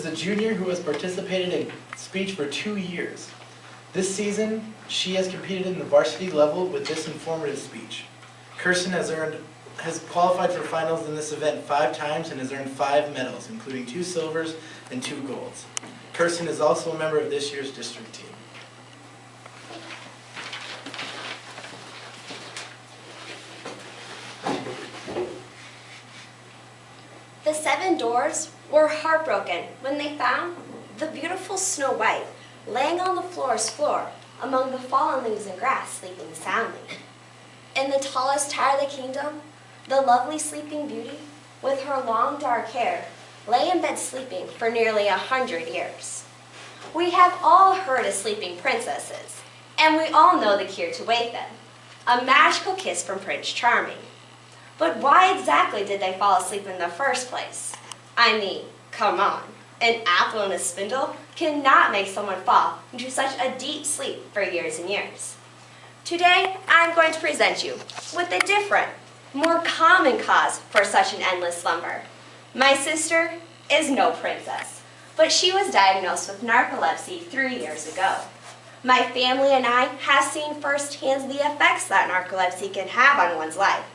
is a junior who has participated in speech for 2 years. This season, she has competed in the varsity level with this informative speech. Kirsten has qualified for finals in this event 5 times and has earned 5 medals, including 2 silvers and 2 golds. Kirsten is also a member of this year's district team. The 7 Dwarfs were heartbroken when they found the beautiful Snow White laying on the floor's floor among the fallen leaves and grass, sleeping soundly. In the tallest tower of the kingdom, the lovely Sleeping Beauty, with her long dark hair, lay in bed sleeping for nearly 100 years. We have all heard of sleeping princesses, and we all know the cure to wake them, a magical kiss from Prince Charming. But why exactly did they fall asleep in the first place? I mean, come on, an apple and a spindle cannot make someone fall into such a deep sleep for years and years. Today, I'm going to present you with a different, more common cause for such an endless slumber. My sister is no princess, but she was diagnosed with narcolepsy 3 years ago. My family and I have seen firsthand the effects that narcolepsy can have on one's life.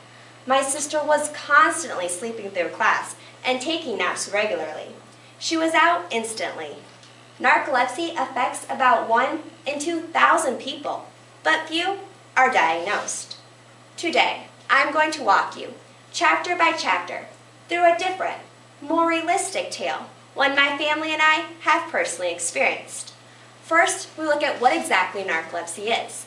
My sister was constantly sleeping through class and taking naps regularly. She was out instantly. Narcolepsy affects about 1 in 2,000 people, but few are diagnosed. Today, I'm going to walk you, chapter by chapter, through a different, more realistic tale, one my family and I have personally experienced. First, we look at what exactly narcolepsy is.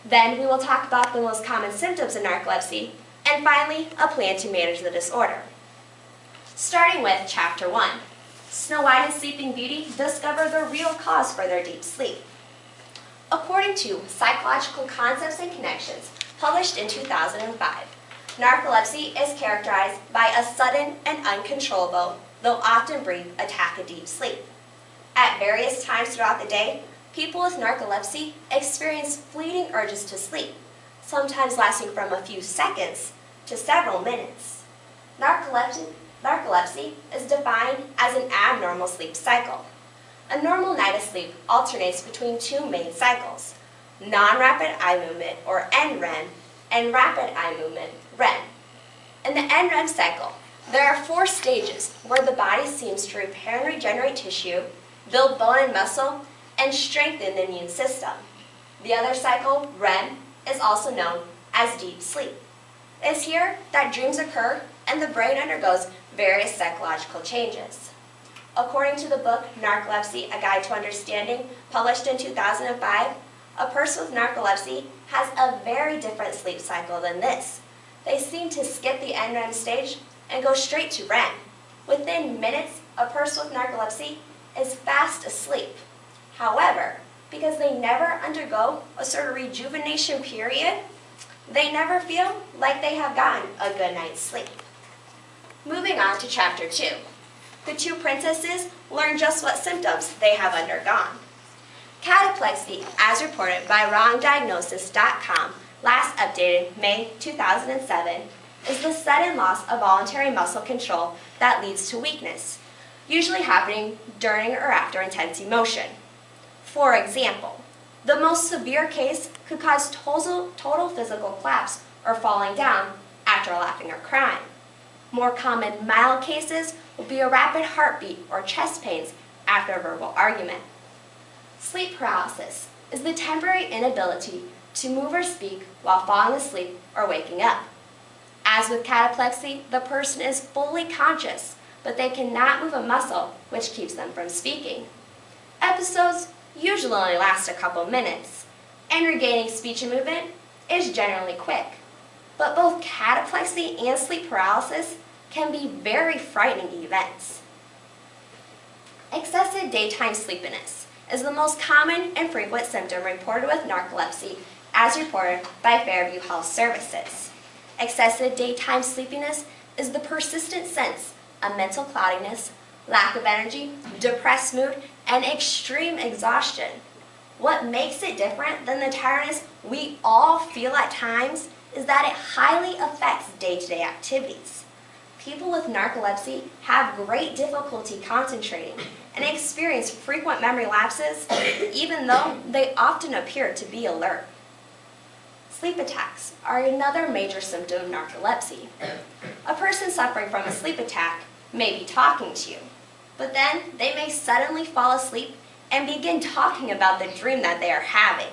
Then we will talk about the most common symptoms of narcolepsy, and finally, a plan to manage the disorder. Starting with Chapter 1, Snow White and Sleeping Beauty discover the real cause for their deep sleep. According to Psychological Concepts and Connections, published in 2005, narcolepsy is characterized by a sudden and uncontrollable, though often brief, attack of deep sleep. At various times throughout the day, people with narcolepsy experience fleeting urges to sleep, sometimes lasting from a few seconds to several minutes. Narcolepsy is defined as an abnormal sleep cycle. A normal night of sleep alternates between 2 main cycles, non-rapid eye movement, or NREM, and rapid eye movement, REM. In the NREM cycle, there are 4 stages where the body seems to repair and regenerate tissue, build bone and muscle, and strengthen the immune system. The other cycle, REM, is also known as deep sleep. It is here that dreams occur and the brain undergoes various psychological changes. According to the book Narcolepsy, A Guide to Understanding, published in 2005, a person with narcolepsy has a very different sleep cycle than this. They seem to skip the NREM stage and go straight to REM. Within minutes, a person with narcolepsy is fast asleep. However, because they never undergo a sort of rejuvenation period, they never feel like they have gotten a good night's sleep. Moving on to Chapter 2. The 2 princesses learn just what symptoms they have undergone. Cataplexy, as reported by WrongDiagnosis.com, last updated May 2007, is the sudden loss of voluntary muscle control that leads to weakness, usually happening during or after intense emotion. For example, the most severe case could cause total physical collapse or falling down after laughing or crying. More common mild cases will be a rapid heartbeat or chest pains after a verbal argument. Sleep paralysis is the temporary inability to move or speak while falling asleep or waking up. As with cataplexy, the person is fully conscious, but they cannot move a muscle, which keeps them from speaking. Episodes usually only last a couple minutes, and regaining speech and movement is generally quick. But both cataplexy and sleep paralysis can be very frightening events. Excessive daytime sleepiness is the most common and frequent symptom reported with narcolepsy, as reported by Fairview Health Services. Excessive daytime sleepiness is the persistent sense of mental cloudiness, lack of energy, depressed mood, and extreme exhaustion. What makes it different than the tiredness we all feel at times is that it highly affects day-to-day activities. People with narcolepsy have great difficulty concentrating and experience frequent memory lapses, even though they often appear to be alert. Sleep attacks are another major symptom of narcolepsy. A person suffering from a sleep attack may be talking to you, but then they may suddenly fall asleep and begin talking about the dream that they are having.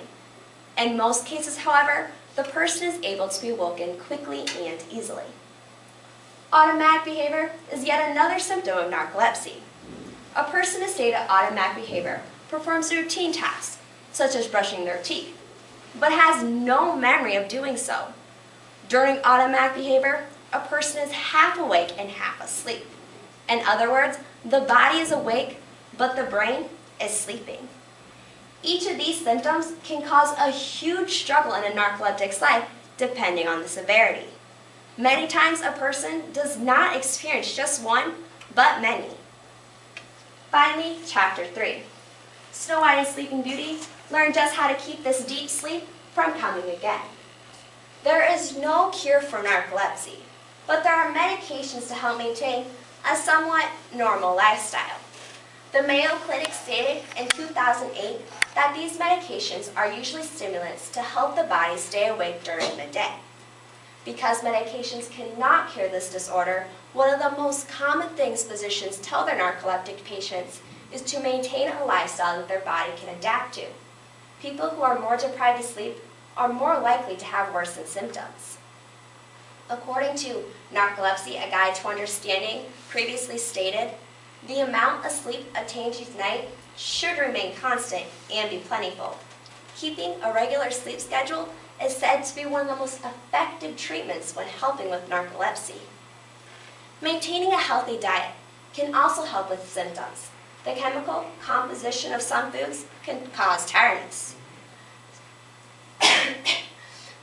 In most cases, however, the person is able to be woken quickly and easily. Automatic behavior is yet another symptom of narcolepsy. A person in a state of automatic behavior performs routine tasks, such as brushing their teeth, but has no memory of doing so. During automatic behavior, a person is half awake and half asleep. In other words, the body is awake, but the brain is sleeping. Each of these symptoms can cause a huge struggle in a narcoleptic's life, depending on the severity. Many times a person does not experience just one, but many. Finally, Chapter 3. Snow White and Sleeping Beauty learn just how to keep this deep sleep from coming again. There is no cure for narcolepsy, but there are medications to help maintain a somewhat normal lifestyle. The Mayo Clinic stated in 2008 that these medications are usually stimulants to help the body stay awake during the day. Because medications cannot cure this disorder, one of the most common things physicians tell their narcoleptic patients is to maintain a lifestyle that their body can adapt to. People who are more deprived of sleep are more likely to have worsened symptoms. According to Narcolepsy, A Guide to Understanding, previously stated, the amount of sleep obtained each night should remain constant and be plentiful. Keeping a regular sleep schedule is said to be one of the most effective treatments when helping with narcolepsy. Maintaining a healthy diet can also help with symptoms. The chemical composition of some foods can cause tiredness.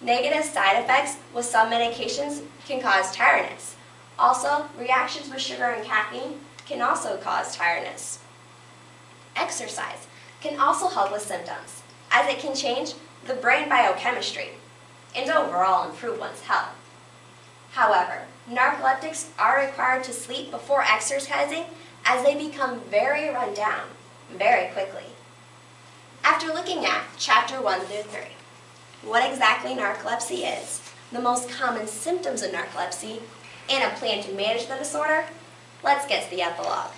Negative side effects with some medications can cause tiredness. Also, reactions with sugar and caffeine can also cause tiredness. Exercise can also help with symptoms, as it can change the brain biochemistry and overall improve one's health. However, narcoleptics are required to sleep before exercising as they become very run down very quickly. After looking at Chapter 1 through 3, what exactly narcolepsy is, the most common symptoms of narcolepsy, and a plan to manage the disorder, let's get to the epilogue.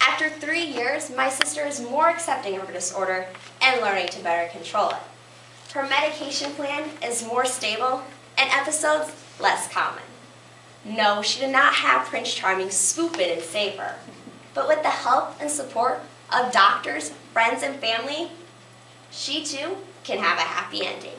After 3 years, my sister is more accepting of her disorder and learning to better control it. Her medication plan is more stable and episodes less common. No, she did not have Prince Charming swoop in and save her, but with the help and support of doctors, friends, and family, she too can have a happy ending.